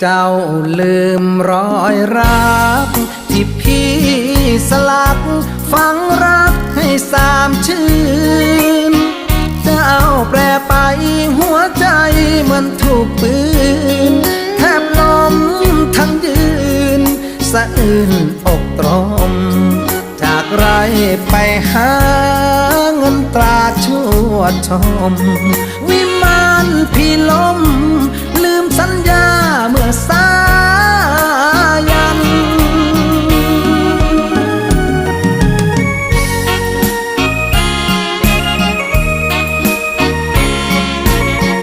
เจ้าลืมรอยรักที่พี่สลักฝังรักให้สามชื่นเจ้าแปรไปหัวใจเหมือนถูกปืนแทบล้มทั้งยืนสะอื้นอกตรมจากไรไปหาเงินตราชวดชมวิมานพี่ลม